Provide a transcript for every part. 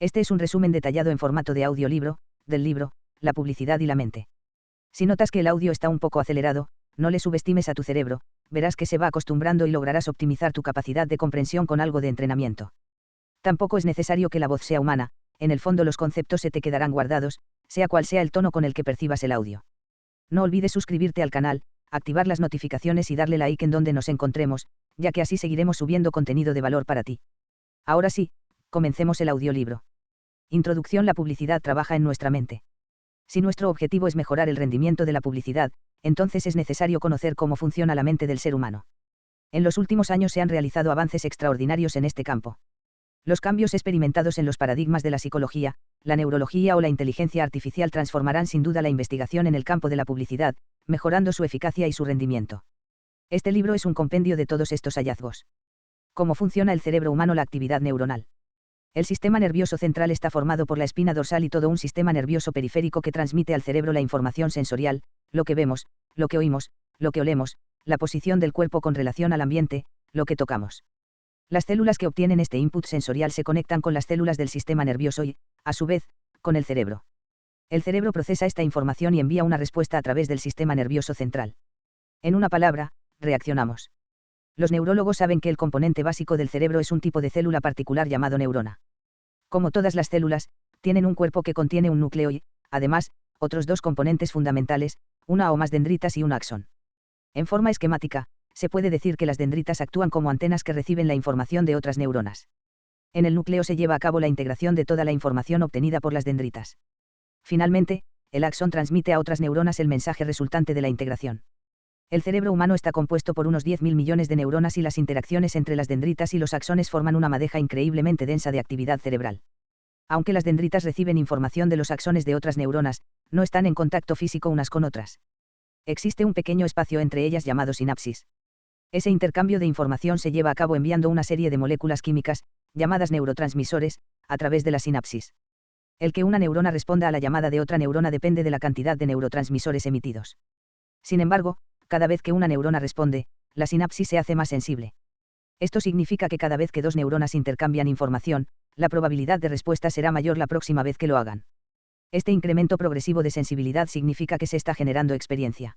Este es un resumen detallado en formato de audiolibro, del libro, La publicidad y la mente. Si notas que el audio está un poco acelerado, no le subestimes a tu cerebro, verás que se va acostumbrando y lograrás optimizar tu capacidad de comprensión con algo de entrenamiento. Tampoco es necesario que la voz sea humana, en el fondo los conceptos se te quedarán guardados, sea cual sea el tono con el que percibas el audio. No olvides suscribirte al canal, activar las notificaciones y darle like en donde nos encontremos, ya que así seguiremos subiendo contenido de valor para ti. Ahora sí, comencemos el audiolibro. Introducción. La publicidad trabaja en nuestra mente. Si nuestro objetivo es mejorar el rendimiento de la publicidad, entonces es necesario conocer cómo funciona la mente del ser humano. En los últimos años se han realizado avances extraordinarios en este campo. Los cambios experimentados en los paradigmas de la psicología, la neurología o la inteligencia artificial transformarán sin duda la investigación en el campo de la publicidad, mejorando su eficacia y su rendimiento. Este libro es un compendio de todos estos hallazgos. ¿Cómo funciona el cerebro humano? La actividad neuronal. El sistema nervioso central está formado por la espina dorsal y todo un sistema nervioso periférico que transmite al cerebro la información sensorial, lo que vemos, lo que oímos, lo que olemos, la posición del cuerpo con relación al ambiente, lo que tocamos. Las células que obtienen este input sensorial se conectan con las células del sistema nervioso y, a su vez, con el cerebro. El cerebro procesa esta información y envía una respuesta a través del sistema nervioso central. En una palabra, reaccionamos. Los neurólogos saben que el componente básico del cerebro es un tipo de célula particular llamado neurona. Como todas las células, tienen un cuerpo que contiene un núcleo y, además, otros dos componentes fundamentales, una o más dendritas y un axón. En forma esquemática, se puede decir que las dendritas actúan como antenas que reciben la información de otras neuronas. En el núcleo se lleva a cabo la integración de toda la información obtenida por las dendritas. Finalmente, el axón transmite a otras neuronas el mensaje resultante de la integración. El cerebro humano está compuesto por unos 10.000 millones de neuronas y las interacciones entre las dendritas y los axones forman una madeja increíblemente densa de actividad cerebral. Aunque las dendritas reciben información de los axones de otras neuronas, no están en contacto físico unas con otras. Existe un pequeño espacio entre ellas llamado sinapsis. Ese intercambio de información se lleva a cabo enviando una serie de moléculas químicas, llamadas neurotransmisores, a través de la sinapsis. El que una neurona responda a la llamada de otra neurona depende de la cantidad de neurotransmisores emitidos. Sin embargo, cada vez que una neurona responde, la sinapsis se hace más sensible. Esto significa que cada vez que dos neuronas intercambian información, la probabilidad de respuesta será mayor la próxima vez que lo hagan. Este incremento progresivo de sensibilidad significa que se está generando experiencia.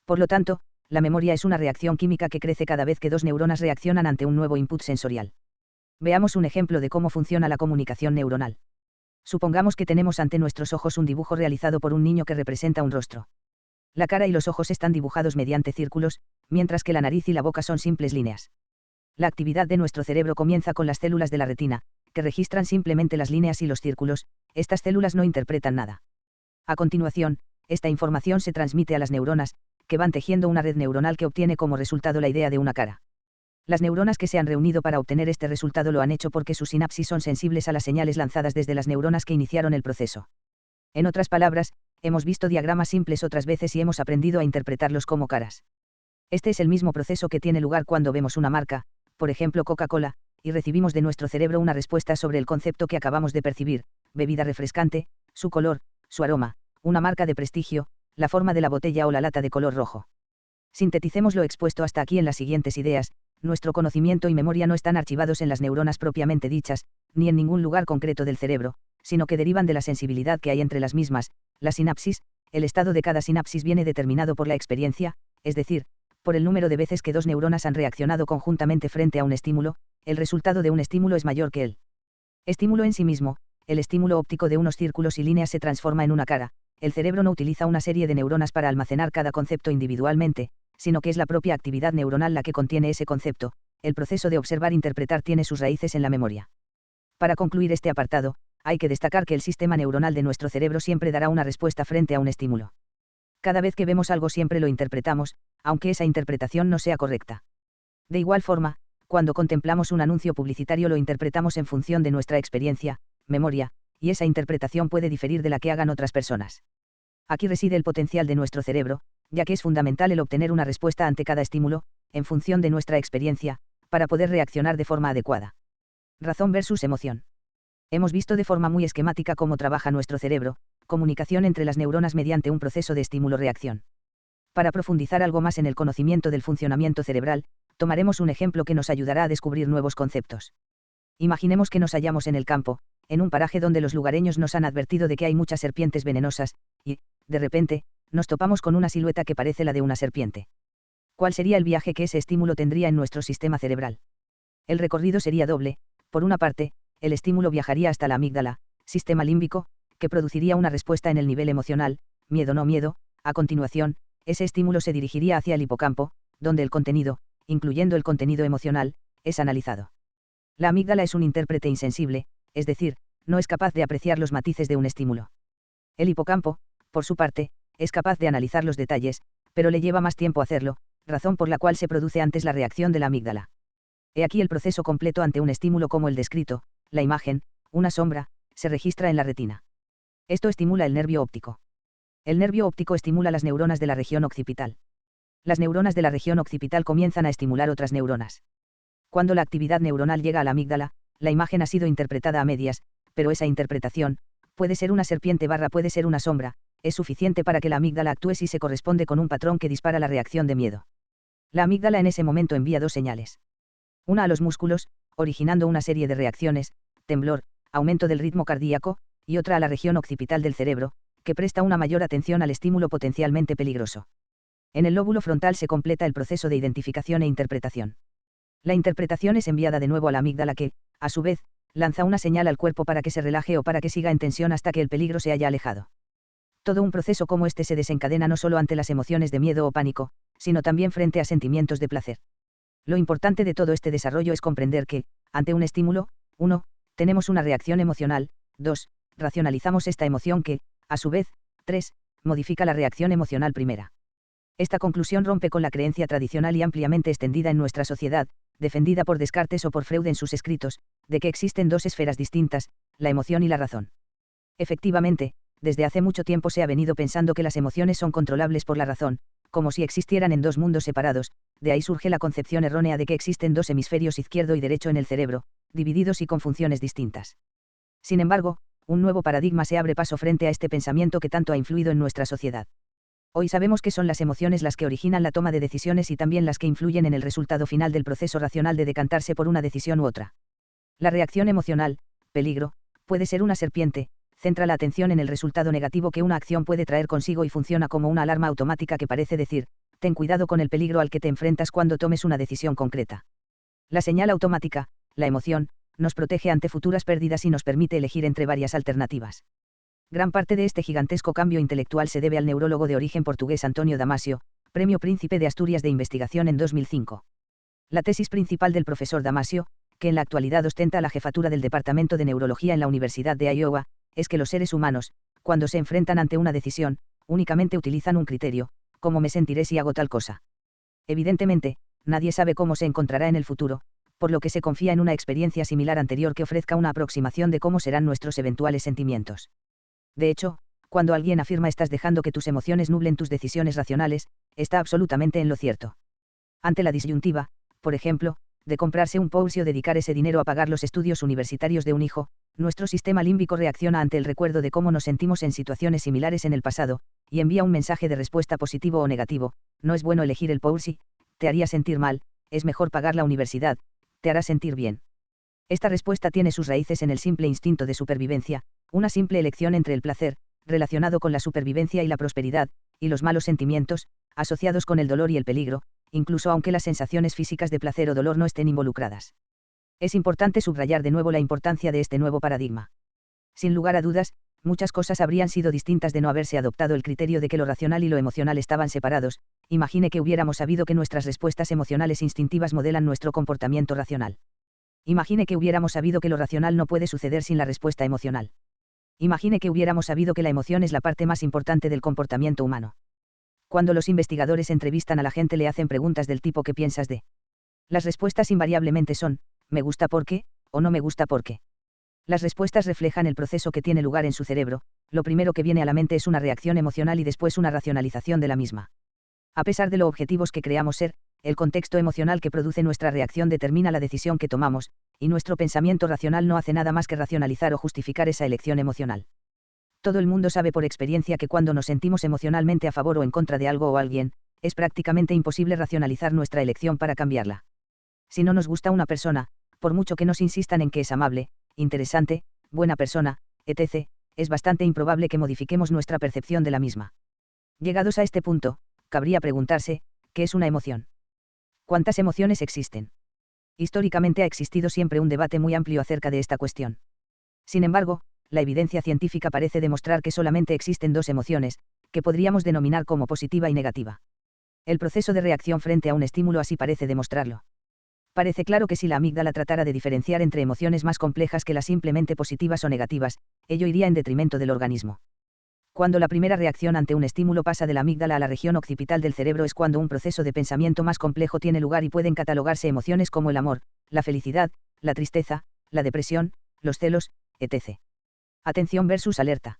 Por lo tanto, la memoria es una reacción química que crece cada vez que dos neuronas reaccionan ante un nuevo input sensorial. Veamos un ejemplo de cómo funciona la comunicación neuronal. Supongamos que tenemos ante nuestros ojos un dibujo realizado por un niño que representa un rostro. La cara y los ojos están dibujados mediante círculos, mientras que la nariz y la boca son simples líneas. La actividad de nuestro cerebro comienza con las células de la retina, que registran simplemente las líneas y los círculos. Estas células no interpretan nada. A continuación, esta información se transmite a las neuronas, que van tejiendo una red neuronal que obtiene como resultado la idea de una cara. Las neuronas que se han reunido para obtener este resultado lo han hecho porque sus sinapsis son sensibles a las señales lanzadas desde las neuronas que iniciaron el proceso. En otras palabras, hemos visto diagramas simples otras veces y hemos aprendido a interpretarlos como caras. Este es el mismo proceso que tiene lugar cuando vemos una marca, por ejemplo Coca-Cola, y recibimos de nuestro cerebro una respuesta sobre el concepto que acabamos de percibir: bebida refrescante, su color, su aroma, una marca de prestigio, la forma de la botella o la lata de color rojo. Sinteticemos lo expuesto hasta aquí en las siguientes ideas: nuestro conocimiento y memoria no están archivados en las neuronas propiamente dichas, ni en ningún lugar concreto del cerebro, sino que derivan de la sensibilidad que hay entre las mismas. La sinapsis, el estado de cada sinapsis viene determinado por la experiencia, es decir, por el número de veces que dos neuronas han reaccionado conjuntamente frente a un estímulo. El resultado de un estímulo es mayor que el estímulo en sí mismo. El estímulo óptico de unos círculos y líneas se transforma en una cara. El cerebro no utiliza una serie de neuronas para almacenar cada concepto individualmente, sino que es la propia actividad neuronal la que contiene ese concepto. El proceso de observar-interpretar tiene sus raíces en la memoria. Para concluir este apartado, hay que destacar que el sistema neuronal de nuestro cerebro siempre dará una respuesta frente a un estímulo. Cada vez que vemos algo siempre lo interpretamos, aunque esa interpretación no sea correcta. De igual forma, cuando contemplamos un anuncio publicitario lo interpretamos en función de nuestra experiencia, memoria, y esa interpretación puede diferir de la que hagan otras personas. Aquí reside el potencial de nuestro cerebro, ya que es fundamental el obtener una respuesta ante cada estímulo, en función de nuestra experiencia, para poder reaccionar de forma adecuada. Razón versus emoción. Hemos visto de forma muy esquemática cómo trabaja nuestro cerebro, comunicación entre las neuronas mediante un proceso de estímulo-reacción. Para profundizar algo más en el conocimiento del funcionamiento cerebral, tomaremos un ejemplo que nos ayudará a descubrir nuevos conceptos. Imaginemos que nos hallamos en el campo, en un paraje donde los lugareños nos han advertido de que hay muchas serpientes venenosas, y, de repente, nos topamos con una silueta que parece la de una serpiente. ¿Cuál sería el viaje que ese estímulo tendría en nuestro sistema cerebral? El recorrido sería doble. Por una parte, el estímulo viajaría hasta la amígdala, sistema límbico, que produciría una respuesta en el nivel emocional, miedo no miedo. A continuación, ese estímulo se dirigiría hacia el hipocampo, donde el contenido, incluyendo el contenido emocional, es analizado. La amígdala es un intérprete insensible, es decir, no es capaz de apreciar los matices de un estímulo. El hipocampo, por su parte, es capaz de analizar los detalles, pero le lleva más tiempo hacerlo, razón por la cual se produce antes la reacción de la amígdala. He aquí el proceso completo ante un estímulo como el descrito: la imagen, una sombra, se registra en la retina. Esto estimula el nervio óptico. El nervio óptico estimula las neuronas de la región occipital. Las neuronas de la región occipital comienzan a estimular otras neuronas. Cuando la actividad neuronal llega a la amígdala, la imagen ha sido interpretada a medias, pero esa interpretación, puede ser una serpiente puede ser una sombra, es suficiente para que la amígdala actúe si se corresponde con un patrón que dispara la reacción de miedo. La amígdala en ese momento envía dos señales. Una a los músculos, originando una serie de reacciones: temblor, aumento del ritmo cardíaco, y otra a la región occipital del cerebro, que presta una mayor atención al estímulo potencialmente peligroso. En el lóbulo frontal se completa el proceso de identificación e interpretación. La interpretación es enviada de nuevo a la amígdala que, a su vez, lanza una señal al cuerpo para que se relaje o para que siga en tensión hasta que el peligro se haya alejado. Todo un proceso como este se desencadena no solo ante las emociones de miedo o pánico, sino también frente a sentimientos de placer. Lo importante de todo este desarrollo es comprender que, ante un estímulo, 1. Tenemos una reacción emocional, 2. Racionalizamos esta emoción que, a su vez, 3. Modifica la reacción emocional primera. Esta conclusión rompe con la creencia tradicional y ampliamente extendida en nuestra sociedad, defendida por Descartes o por Freud en sus escritos, de que existen dos esferas distintas, la emoción y la razón. Efectivamente, desde hace mucho tiempo se ha venido pensando que las emociones son controlables por la razón, como si existieran en dos mundos separados. De ahí surge la concepción errónea de que existen dos hemisferios izquierdo y derecho en el cerebro, divididos y con funciones distintas. Sin embargo, un nuevo paradigma se abre paso frente a este pensamiento que tanto ha influido en nuestra sociedad. Hoy sabemos que son las emociones las que originan la toma de decisiones y también las que influyen en el resultado final del proceso racional de decantarse por una decisión u otra. La reacción emocional, peligro, puede ser una serpiente, centra la atención en el resultado negativo que una acción puede traer consigo y funciona como una alarma automática que parece decir: ten cuidado con el peligro al que te enfrentas cuando tomes una decisión concreta. La señal automática, la emoción, nos protege ante futuras pérdidas y nos permite elegir entre varias alternativas. Gran parte de este gigantesco cambio intelectual se debe al neurólogo de origen portugués António Damasio, Premio Príncipe de Asturias de Investigación en 2005. La tesis principal del profesor Damasio, que en la actualidad ostenta la jefatura del Departamento de Neurología en la Universidad de Iowa, es que los seres humanos, cuando se enfrentan ante una decisión, únicamente utilizan un criterio: ¿cómo me sentiré si hago tal cosa? Evidentemente, nadie sabe cómo se encontrará en el futuro, por lo que se confía en una experiencia similar anterior que ofrezca una aproximación de cómo serán nuestros eventuales sentimientos. De hecho, cuando alguien afirma estás dejando que tus emociones nublen tus decisiones racionales, está absolutamente en lo cierto. Ante la disyuntiva, por ejemplo, de comprarse un Porsche o dedicar ese dinero a pagar los estudios universitarios de un hijo, nuestro sistema límbico reacciona ante el recuerdo de cómo nos sentimos en situaciones similares en el pasado, y envía un mensaje de respuesta positivo o negativo: no es bueno elegir el Porsche, te haría sentir mal; es mejor pagar la universidad, te hará sentir bien. Esta respuesta tiene sus raíces en el simple instinto de supervivencia, una simple elección entre el placer, relacionado con la supervivencia y la prosperidad, y los malos sentimientos, asociados con el dolor y el peligro, incluso aunque las sensaciones físicas de placer o dolor no estén involucradas. Es importante subrayar de nuevo la importancia de este nuevo paradigma. Sin lugar a dudas, muchas cosas habrían sido distintas de no haberse adoptado el criterio de que lo racional y lo emocional estaban separados. Imagine que hubiéramos sabido que nuestras respuestas emocionales instintivas modelan nuestro comportamiento racional. Imagine que hubiéramos sabido que lo racional no puede suceder sin la respuesta emocional. Imagine que hubiéramos sabido que la emoción es la parte más importante del comportamiento humano. Cuando los investigadores entrevistan a la gente, le hacen preguntas del tipo: ¿qué piensas de? Las respuestas invariablemente son: me gusta porque, o no me gusta porque. Las respuestas reflejan el proceso que tiene lugar en su cerebro. Lo primero que viene a la mente es una reacción emocional y después una racionalización de la misma. A pesar de lo objetivos que creamos ser, el contexto emocional que produce nuestra reacción determina la decisión que tomamos, y nuestro pensamiento racional no hace nada más que racionalizar o justificar esa elección emocional. Todo el mundo sabe por experiencia que cuando nos sentimos emocionalmente a favor o en contra de algo o alguien, es prácticamente imposible racionalizar nuestra elección para cambiarla. Si no nos gusta una persona, por mucho que nos insistan en que es amable, interesante, buena persona, etc., es bastante improbable que modifiquemos nuestra percepción de la misma. Llegados a este punto, cabría preguntarse, ¿qué es una emoción? ¿Cuántas emociones existen? Históricamente ha existido siempre un debate muy amplio acerca de esta cuestión. Sin embargo, la evidencia científica parece demostrar que solamente existen dos emociones, que podríamos denominar como positiva y negativa. El proceso de reacción frente a un estímulo así parece demostrarlo. Parece claro que si la amígdala tratara de diferenciar entre emociones más complejas que las simplemente positivas o negativas, ello iría en detrimento del organismo. Cuando la primera reacción ante un estímulo pasa de la amígdala a la región occipital del cerebro es cuando un proceso de pensamiento más complejo tiene lugar y pueden catalogarse emociones como el amor, la felicidad, la tristeza, la depresión, los celos, etc. Atención versus alerta.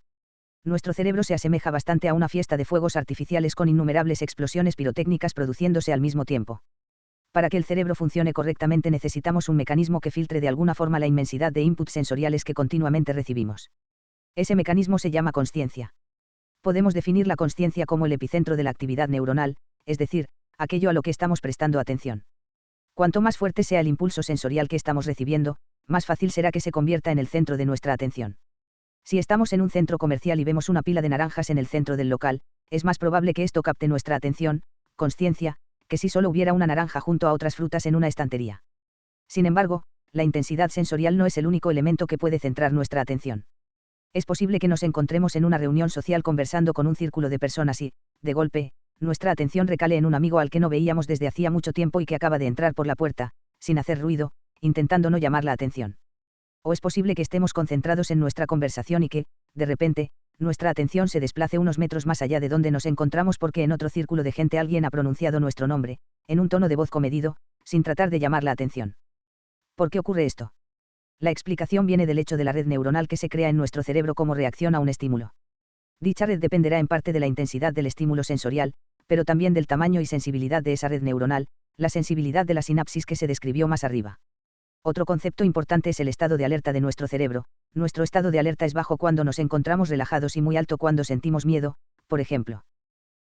Nuestro cerebro se asemeja bastante a una fiesta de fuegos artificiales con innumerables explosiones pirotécnicas produciéndose al mismo tiempo. Para que el cerebro funcione correctamente necesitamos un mecanismo que filtre de alguna forma la inmensidad de inputs sensoriales que continuamente recibimos. Ese mecanismo se llama consciencia. Podemos definir la consciencia como el epicentro de la actividad neuronal, es decir, aquello a lo que estamos prestando atención. Cuanto más fuerte sea el impulso sensorial que estamos recibiendo, más fácil será que se convierta en el centro de nuestra atención. Si estamos en un centro comercial y vemos una pila de naranjas en el centro del local, es más probable que esto capte nuestra atención, consciencia, que si solo hubiera una naranja junto a otras frutas en una estantería. Sin embargo, la intensidad sensorial no es el único elemento que puede centrar nuestra atención. Es posible que nos encontremos en una reunión social conversando con un círculo de personas y, de golpe, nuestra atención recale en un amigo al que no veíamos desde hacía mucho tiempo y que acaba de entrar por la puerta, sin hacer ruido, intentando no llamar la atención. O es posible que estemos concentrados en nuestra conversación y que, de repente, nuestra atención se desplace unos metros más allá de donde nos encontramos porque en otro círculo de gente alguien ha pronunciado nuestro nombre, en un tono de voz comedido, sin tratar de llamar la atención. ¿Por qué ocurre esto? La explicación viene del hecho de la red neuronal que se crea en nuestro cerebro como reacción a un estímulo. Dicha red dependerá en parte de la intensidad del estímulo sensorial, pero también del tamaño y sensibilidad de esa red neuronal, la sensibilidad de la sinapsis que se describió más arriba. Otro concepto importante es el estado de alerta de nuestro cerebro. Nuestro estado de alerta es bajo cuando nos encontramos relajados y muy alto cuando sentimos miedo, por ejemplo.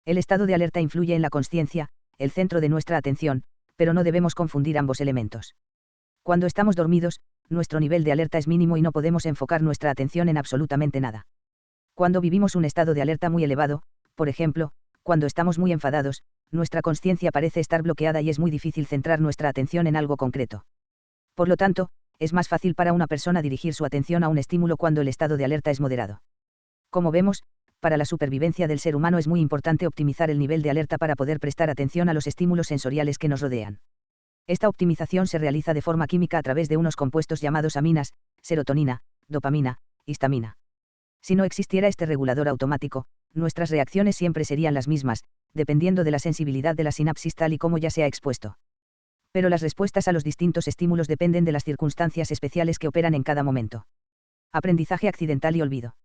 El estado de alerta influye en la consciencia, el centro de nuestra atención, pero no debemos confundir ambos elementos. Cuando estamos dormidos, nuestro nivel de alerta es mínimo y no podemos enfocar nuestra atención en absolutamente nada. Cuando vivimos un estado de alerta muy elevado, por ejemplo, cuando estamos muy enfadados, nuestra consciencia parece estar bloqueada y es muy difícil centrar nuestra atención en algo concreto. Por lo tanto, es más fácil para una persona dirigir su atención a un estímulo cuando el estado de alerta es moderado. Como vemos, para la supervivencia del ser humano es muy importante optimizar el nivel de alerta para poder prestar atención a los estímulos sensoriales que nos rodean. Esta optimización se realiza de forma química a través de unos compuestos llamados aminas, serotonina, dopamina, histamina. Si no existiera este regulador automático, nuestras reacciones siempre serían las mismas, dependiendo de la sensibilidad de la sinapsis tal y como ya se ha expuesto. Pero las respuestas a los distintos estímulos dependen de las circunstancias especiales que operan en cada momento. Aprendizaje accidental y olvido.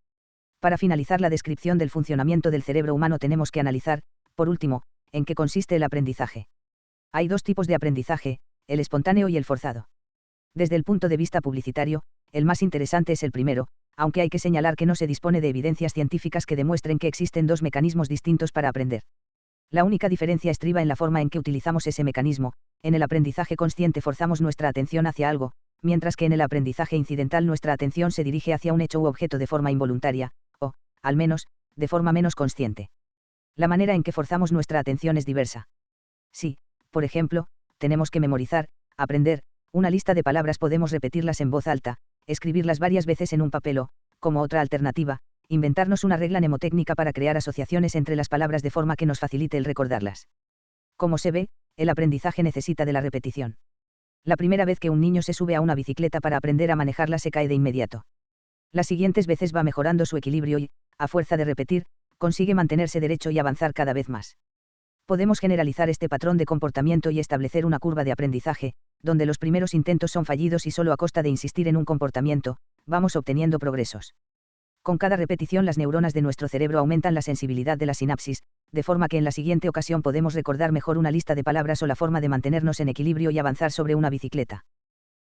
Para finalizar la descripción del funcionamiento del cerebro humano tenemos que analizar, por último, en qué consiste el aprendizaje. Hay dos tipos de aprendizaje, el espontáneo y el forzado. Desde el punto de vista publicitario, el más interesante es el primero, aunque hay que señalar que no se dispone de evidencias científicas que demuestren que existen dos mecanismos distintos para aprender. La única diferencia estriba en la forma en que utilizamos ese mecanismo. En el aprendizaje consciente forzamos nuestra atención hacia algo, mientras que en el aprendizaje incidental nuestra atención se dirige hacia un hecho u objeto de forma involuntaria, o, al menos, de forma menos consciente. La manera en que forzamos nuestra atención es diversa. Si, por ejemplo, tenemos que memorizar, aprender, una lista de palabras podemos repetirlas en voz alta, escribirlas varias veces en un papel o, como otra alternativa, inventarnos una regla mnemotécnica para crear asociaciones entre las palabras de forma que nos facilite el recordarlas. Como se ve, el aprendizaje necesita de la repetición. La primera vez que un niño se sube a una bicicleta para aprender a manejarla se cae de inmediato. Las siguientes veces va mejorando su equilibrio y, a fuerza de repetir, consigue mantenerse derecho y avanzar cada vez más. Podemos generalizar este patrón de comportamiento y establecer una curva de aprendizaje, donde los primeros intentos son fallidos y solo a costa de insistir en un comportamiento, vamos obteniendo progresos. Con cada repetición las neuronas de nuestro cerebro aumentan la sensibilidad de la sinapsis, de forma que en la siguiente ocasión podemos recordar mejor una lista de palabras o la forma de mantenernos en equilibrio y avanzar sobre una bicicleta.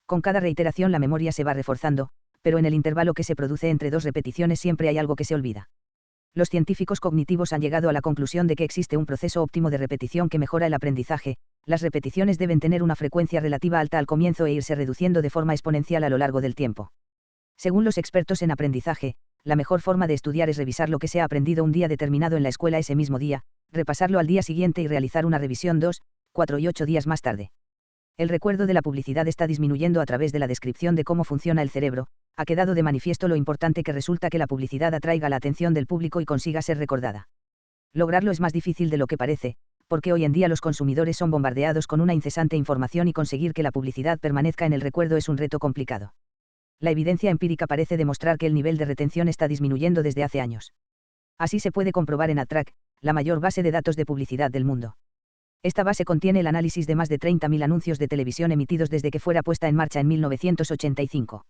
Con cada reiteración la memoria se va reforzando, pero en el intervalo que se produce entre dos repeticiones siempre hay algo que se olvida. Los científicos cognitivos han llegado a la conclusión de que existe un proceso óptimo de repetición que mejora el aprendizaje. Las repeticiones deben tener una frecuencia relativa alta al comienzo e irse reduciendo de forma exponencial a lo largo del tiempo. Según los expertos en aprendizaje, la mejor forma de estudiar es revisar lo que se ha aprendido un día determinado en la escuela ese mismo día, repasarlo al día siguiente y realizar una revisión 2, 4 y 8 días más tarde. El recuerdo de la publicidad está disminuyendo a través de la descripción de cómo funciona el cerebro. Ha quedado de manifiesto lo importante que resulta que la publicidad atraiga la atención del público y consiga ser recordada. Lograrlo es más difícil de lo que parece, porque hoy en día los consumidores son bombardeados con una incesante información y conseguir que la publicidad permanezca en el recuerdo es un reto complicado. La evidencia empírica parece demostrar que el nivel de retención está disminuyendo desde hace años. Así se puede comprobar en AdTrack, la mayor base de datos de publicidad del mundo. Esta base contiene el análisis de más de 30.000 anuncios de televisión emitidos desde que fuera puesta en marcha en 1985.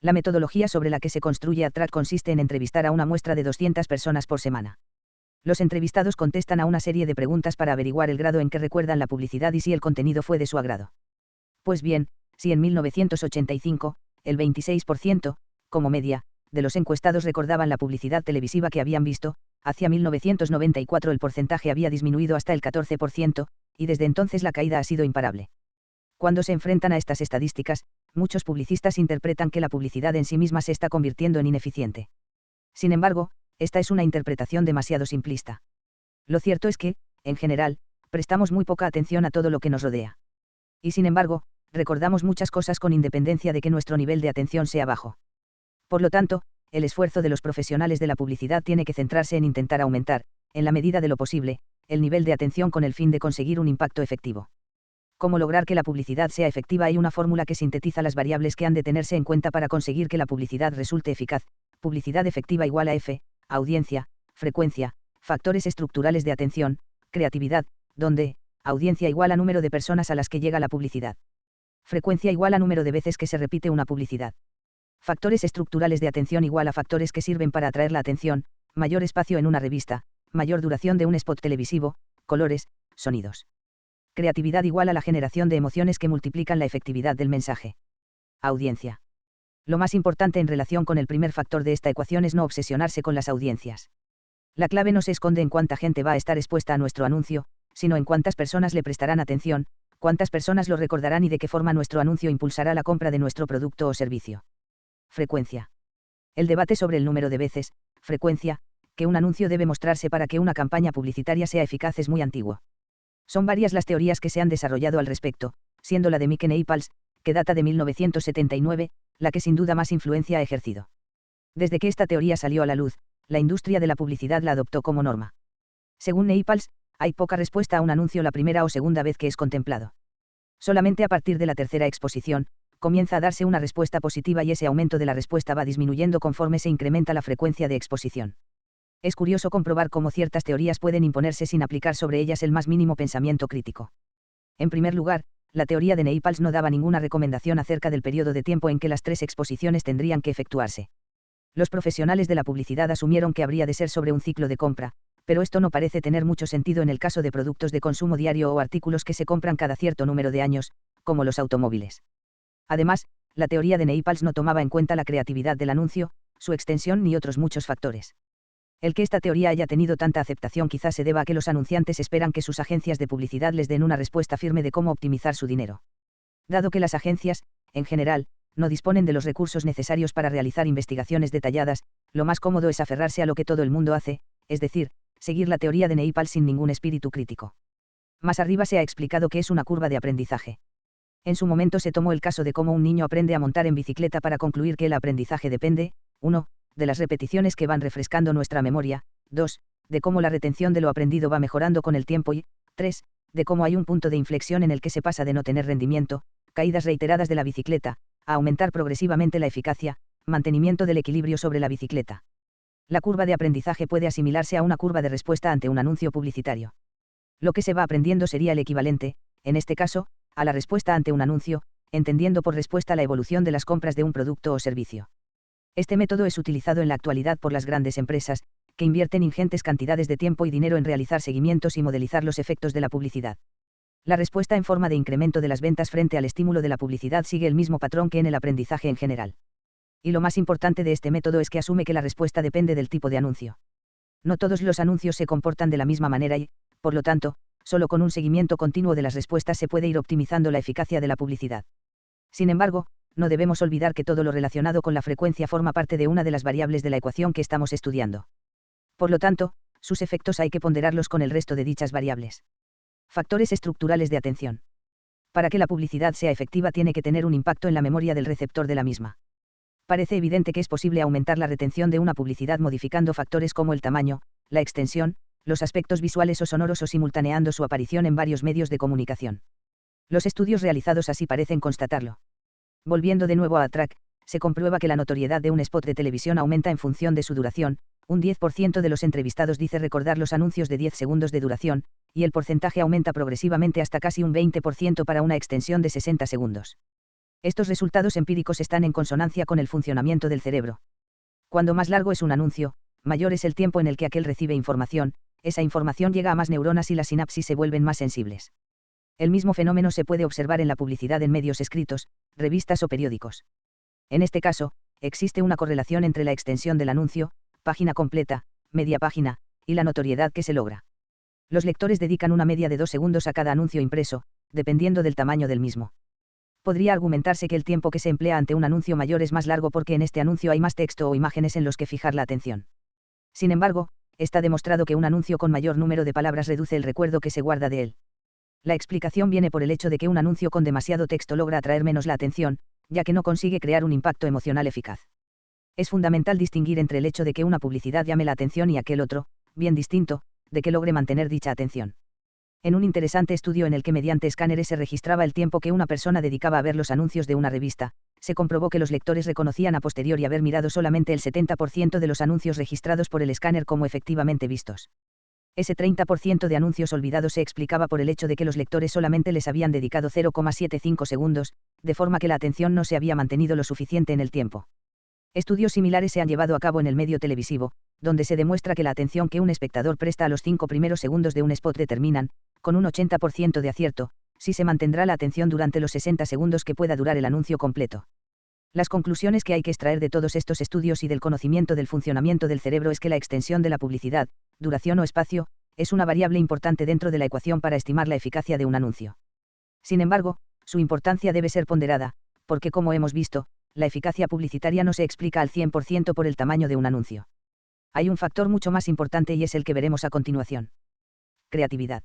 La metodología sobre la que se construye AdTrack consiste en entrevistar a una muestra de 200 personas por semana. Los entrevistados contestan a una serie de preguntas para averiguar el grado en que recuerdan la publicidad y si el contenido fue de su agrado. Pues bien, si en 1985, el 26%, como media, de los encuestados recordaban la publicidad televisiva que habían visto, hacia 1994 el porcentaje había disminuido hasta el 14%, y desde entonces la caída ha sido imparable. Cuando se enfrentan a estas estadísticas, muchos publicistas interpretan que la publicidad en sí misma se está convirtiendo en ineficiente. Sin embargo, esta es una interpretación demasiado simplista. Lo cierto es que, en general, prestamos muy poca atención a todo lo que nos rodea. Y sin embargo, recordamos muchas cosas con independencia de que nuestro nivel de atención sea bajo. Por lo tanto, el esfuerzo de los profesionales de la publicidad tiene que centrarse en intentar aumentar, en la medida de lo posible, el nivel de atención con el fin de conseguir un impacto efectivo. ¿Cómo lograr que la publicidad sea efectiva? Hay una fórmula que sintetiza las variables que han de tenerse en cuenta para conseguir que la publicidad resulte eficaz. Publicidad efectiva igual a F, audiencia, frecuencia, factores estructurales de atención, creatividad, donde, audiencia igual a número de personas a las que llega la publicidad. Frecuencia igual a número de veces que se repite una publicidad. Factores estructurales de atención igual a factores que sirven para atraer la atención, mayor espacio en una revista, mayor duración de un spot televisivo, colores, sonidos. Creatividad igual a la generación de emociones que multiplican la efectividad del mensaje. Audiencia. Lo más importante en relación con el primer factor de esta ecuación es no obsesionarse con las audiencias. La clave no se esconde en cuánta gente va a estar expuesta a nuestro anuncio, sino en cuántas personas le prestarán atención, cuántas personas lo recordarán y de qué forma nuestro anuncio impulsará la compra de nuestro producto o servicio. Frecuencia. El debate sobre el número de veces, frecuencia, que un anuncio debe mostrarse para que una campaña publicitaria sea eficaz es muy antiguo. Son varias las teorías que se han desarrollado al respecto, siendo la de Mike Naples, que data de 1979, la que sin duda más influencia ha ejercido. Desde que esta teoría salió a la luz, la industria de la publicidad la adoptó como norma. Según Naples, hay poca respuesta a un anuncio la primera o segunda vez que es contemplado. Solamente a partir de la tercera exposición, comienza a darse una respuesta positiva y ese aumento de la respuesta va disminuyendo conforme se incrementa la frecuencia de exposición. Es curioso comprobar cómo ciertas teorías pueden imponerse sin aplicar sobre ellas el más mínimo pensamiento crítico. En primer lugar, la teoría de Naples no daba ninguna recomendación acerca del periodo de tiempo en que las 3 exposiciones tendrían que efectuarse. Los profesionales de la publicidad asumieron que habría de ser sobre un ciclo de compra, pero esto no parece tener mucho sentido en el caso de productos de consumo diario o artículos que se compran cada cierto número de años, como los automóviles. Además, la teoría de Naples no tomaba en cuenta la creatividad del anuncio, su extensión ni otros muchos factores. El que esta teoría haya tenido tanta aceptación quizás se deba a que los anunciantes esperan que sus agencias de publicidad les den una respuesta firme de cómo optimizar su dinero. Dado que las agencias, en general, no disponen de los recursos necesarios para realizar investigaciones detalladas, lo más cómodo es aferrarse a lo que todo el mundo hace, es decir, seguir la teoría de Naples sin ningún espíritu crítico. Más arriba se ha explicado que es una curva de aprendizaje. En su momento se tomó el caso de cómo un niño aprende a montar en bicicleta para concluir que el aprendizaje depende, 1. de las repeticiones que van refrescando nuestra memoria, 2. de cómo la retención de lo aprendido va mejorando con el tiempo y, 3. de cómo hay un punto de inflexión en el que se pasa de no tener rendimiento, caídas reiteradas de la bicicleta, a aumentar progresivamente la eficacia, mantenimiento del equilibrio sobre la bicicleta. La curva de aprendizaje puede asimilarse a una curva de respuesta ante un anuncio publicitario. Lo que se va aprendiendo sería el equivalente, en este caso, a la respuesta ante un anuncio, entendiendo por respuesta la evolución de las compras de un producto o servicio. Este método es utilizado en la actualidad por las grandes empresas, que invierten ingentes cantidades de tiempo y dinero en realizar seguimientos y modelizar los efectos de la publicidad. La respuesta en forma de incremento de las ventas frente al estímulo de la publicidad sigue el mismo patrón que en el aprendizaje en general. Y lo más importante de este método es que asume que la respuesta depende del tipo de anuncio. No todos los anuncios se comportan de la misma manera y, por lo tanto, solo con un seguimiento continuo de las respuestas se puede ir optimizando la eficacia de la publicidad. Sin embargo, no debemos olvidar que todo lo relacionado con la frecuencia forma parte de una de las variables de la ecuación que estamos estudiando. Por lo tanto, sus efectos hay que ponderarlos con el resto de dichas variables. Factores estructurales de atención. Para que la publicidad sea efectiva tiene que tener un impacto en la memoria del receptor de la misma. Parece evidente que es posible aumentar la retención de una publicidad modificando factores como el tamaño, la extensión, los aspectos visuales o sonoros o simultaneando su aparición en varios medios de comunicación. Los estudios realizados así parecen constatarlo. Volviendo de nuevo a Track, se comprueba que la notoriedad de un spot de televisión aumenta en función de su duración. Un 10% de los entrevistados dice recordar los anuncios de 10 segundos de duración, y el porcentaje aumenta progresivamente hasta casi un 20% para una extensión de 60 segundos. Estos resultados empíricos están en consonancia con el funcionamiento del cerebro. Cuando más largo es un anuncio, mayor es el tiempo en el que aquel recibe información, esa información llega a más neuronas y las sinapsis se vuelven más sensibles. El mismo fenómeno se puede observar en la publicidad en medios escritos, revistas o periódicos. En este caso, existe una correlación entre la extensión del anuncio, página completa, media página, y la notoriedad que se logra. Los lectores dedican una media de 2 segundos a cada anuncio impreso, dependiendo del tamaño del mismo. Podría argumentarse que el tiempo que se emplea ante un anuncio mayor es más largo porque en este anuncio hay más texto o imágenes en los que fijar la atención. Sin embargo, está demostrado que un anuncio con mayor número de palabras reduce el recuerdo que se guarda de él. La explicación viene por el hecho de que un anuncio con demasiado texto logra atraer menos la atención, ya que no consigue crear un impacto emocional eficaz. Es fundamental distinguir entre el hecho de que una publicidad llame la atención y aquel otro, bien distinto, de que logre mantener dicha atención. En un interesante estudio en el que mediante escáneres se registraba el tiempo que una persona dedicaba a ver los anuncios de una revista, se comprobó que los lectores reconocían a posteriori haber mirado solamente el 70% de los anuncios registrados por el escáner como efectivamente vistos. Ese 30% de anuncios olvidados se explicaba por el hecho de que los lectores solamente les habían dedicado 0,75 segundos, de forma que la atención no se había mantenido lo suficiente en el tiempo. Estudios similares se han llevado a cabo en el medio televisivo, donde se demuestra que la atención que un espectador presta a los 5 primeros segundos de un spot determinan, con un 80% de acierto, si se mantendrá la atención durante los 60 segundos que pueda durar el anuncio completo. Las conclusiones que hay que extraer de todos estos estudios y del conocimiento del funcionamiento del cerebro es que la extensión de la publicidad, duración o espacio, es una variable importante dentro de la ecuación para estimar la eficacia de un anuncio. Sin embargo, su importancia debe ser ponderada, porque como hemos visto, la eficacia publicitaria no se explica al 100% por el tamaño de un anuncio. Hay un factor mucho más importante y es el que veremos a continuación. Creatividad.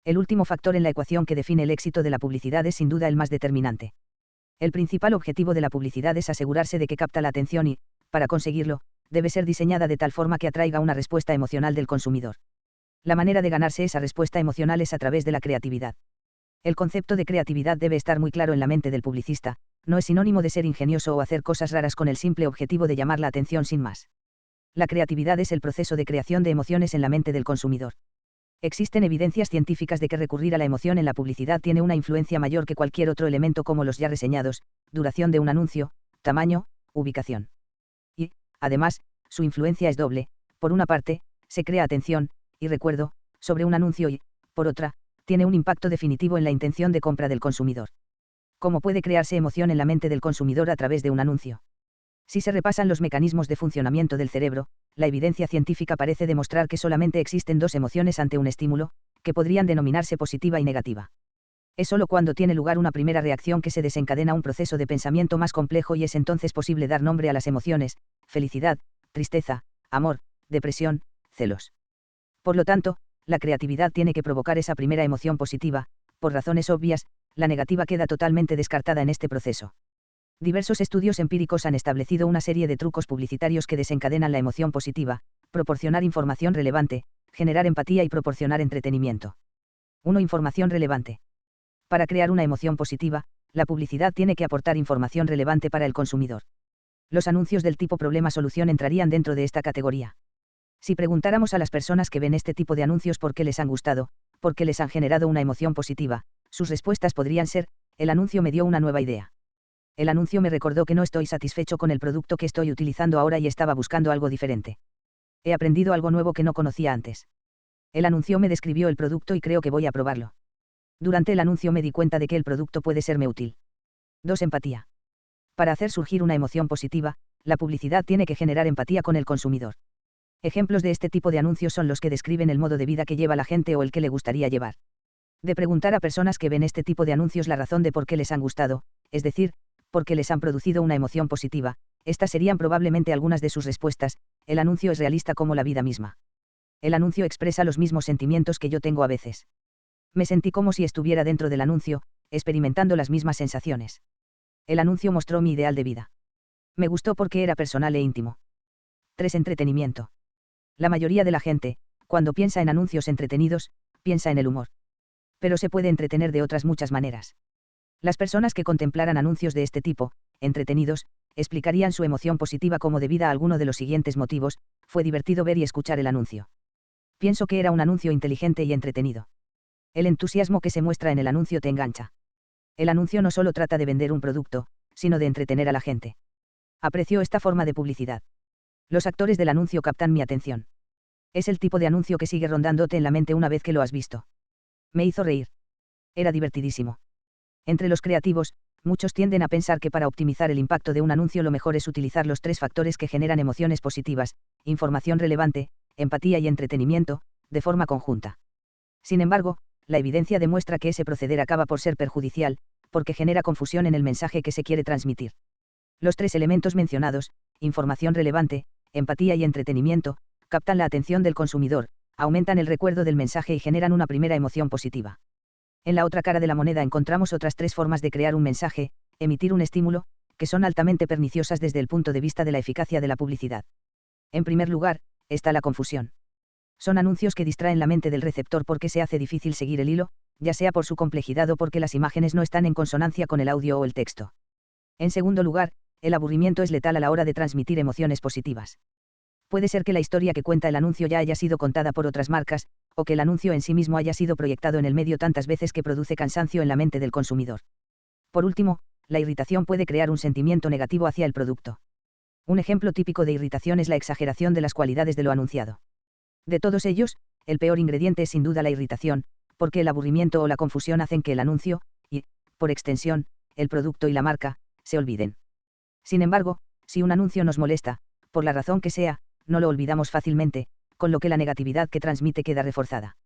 El último factor en la ecuación que define el éxito de la publicidad es sin duda el más determinante. El principal objetivo de la publicidad es asegurarse de que capta la atención y, para conseguirlo, debe ser diseñada de tal forma que atraiga una respuesta emocional del consumidor. La manera de ganarse esa respuesta emocional es a través de la creatividad. El concepto de creatividad debe estar muy claro en la mente del publicista, no es sinónimo de ser ingenioso o hacer cosas raras con el simple objetivo de llamar la atención sin más. La creatividad es el proceso de creación de emociones en la mente del consumidor. Existen evidencias científicas de que recurrir a la emoción en la publicidad tiene una influencia mayor que cualquier otro elemento como los ya reseñados, duración de un anuncio, tamaño, ubicación. Y, además, su influencia es doble. Por una parte, se crea atención y recuerdo sobre un anuncio y, por otra, tiene un impacto definitivo en la intención de compra del consumidor. ¿Cómo puede crearse emoción en la mente del consumidor a través de un anuncio? Si se repasan los mecanismos de funcionamiento del cerebro, la evidencia científica parece demostrar que solamente existen dos emociones ante un estímulo, que podrían denominarse positiva y negativa. Es solo cuando tiene lugar una primera reacción que se desencadena un proceso de pensamiento más complejo y es entonces posible dar nombre a las emociones: felicidad, tristeza, amor, depresión, celos. Por lo tanto, la creatividad tiene que provocar esa primera emoción positiva. Por razones obvias, la negativa queda totalmente descartada en este proceso. Diversos estudios empíricos han establecido una serie de trucos publicitarios que desencadenan la emoción positiva: proporcionar información relevante, generar empatía y proporcionar entretenimiento. 1. Información relevante. Para crear una emoción positiva, la publicidad tiene que aportar información relevante para el consumidor. Los anuncios del tipo problema-solución entrarían dentro de esta categoría. Si preguntáramos a las personas que ven este tipo de anuncios por qué les han gustado, por qué les han generado una emoción positiva, sus respuestas podrían ser: el anuncio me dio una nueva idea. El anuncio me recordó que no estoy satisfecho con el producto que estoy utilizando ahora y estaba buscando algo diferente. He aprendido algo nuevo que no conocía antes. El anuncio me describió el producto y creo que voy a probarlo. Durante el anuncio me di cuenta de que el producto puede serme útil. 2. Empatía. Para hacer surgir una emoción positiva, la publicidad tiene que generar empatía con el consumidor. Ejemplos de este tipo de anuncios son los que describen el modo de vida que lleva la gente o el que le gustaría llevar. De preguntar a personas que ven este tipo de anuncios la razón de por qué les han gustado, es decir, porque les han producido una emoción positiva. Estas serían probablemente algunas de sus respuestas. El anuncio es realista como la vida misma. El anuncio expresa los mismos sentimientos que yo tengo a veces. Me sentí como si estuviera dentro del anuncio, experimentando las mismas sensaciones. El anuncio mostró mi ideal de vida. Me gustó porque era personal e íntimo. 3. Entretenimiento. La mayoría de la gente, cuando piensa en anuncios entretenidos, piensa en el humor. Pero se puede entretener de otras muchas maneras. Las personas que contemplaran anuncios de este tipo, entretenidos, explicarían su emoción positiva como debida a alguno de los siguientes motivos: fue divertido ver y escuchar el anuncio. Pienso que era un anuncio inteligente y entretenido. El entusiasmo que se muestra en el anuncio te engancha. El anuncio no solo trata de vender un producto, sino de entretener a la gente. Aprecio esta forma de publicidad. Los actores del anuncio captan mi atención. Es el tipo de anuncio que sigue rondándote en la mente una vez que lo has visto. Me hizo reír. Era divertidísimo. Entre los creativos, muchos tienden a pensar que para optimizar el impacto de un anuncio lo mejor es utilizar los 3 factores que generan emociones positivas: información relevante, empatía y entretenimiento, de forma conjunta. Sin embargo, la evidencia demuestra que ese proceder acaba por ser perjudicial, porque genera confusión en el mensaje que se quiere transmitir. Los 3 elementos mencionados, información relevante, empatía y entretenimiento, captan la atención del consumidor, aumentan el recuerdo del mensaje y generan una primera emoción positiva. En la otra cara de la moneda encontramos otras 3 formas de crear un mensaje: emitir un estímulo, que son altamente perniciosas desde el punto de vista de la eficacia de la publicidad. En primer lugar, está la confusión. Son anuncios que distraen la mente del receptor porque se hace difícil seguir el hilo, ya sea por su complejidad o porque las imágenes no están en consonancia con el audio o el texto. En segundo lugar, el aburrimiento es letal a la hora de transmitir emociones positivas. Puede ser que la historia que cuenta el anuncio ya haya sido contada por otras marcas, o que el anuncio en sí mismo haya sido proyectado en el medio tantas veces que produce cansancio en la mente del consumidor. Por último, la irritación puede crear un sentimiento negativo hacia el producto. Un ejemplo típico de irritación es la exageración de las cualidades de lo anunciado. De todos ellos, el peor ingrediente es sin duda la irritación, porque el aburrimiento o la confusión hacen que el anuncio, y, por extensión, el producto y la marca, se olviden. Sin embargo, si un anuncio nos molesta, por la razón que sea, no lo olvidamos fácilmente, con lo que la negatividad que transmite queda reforzada.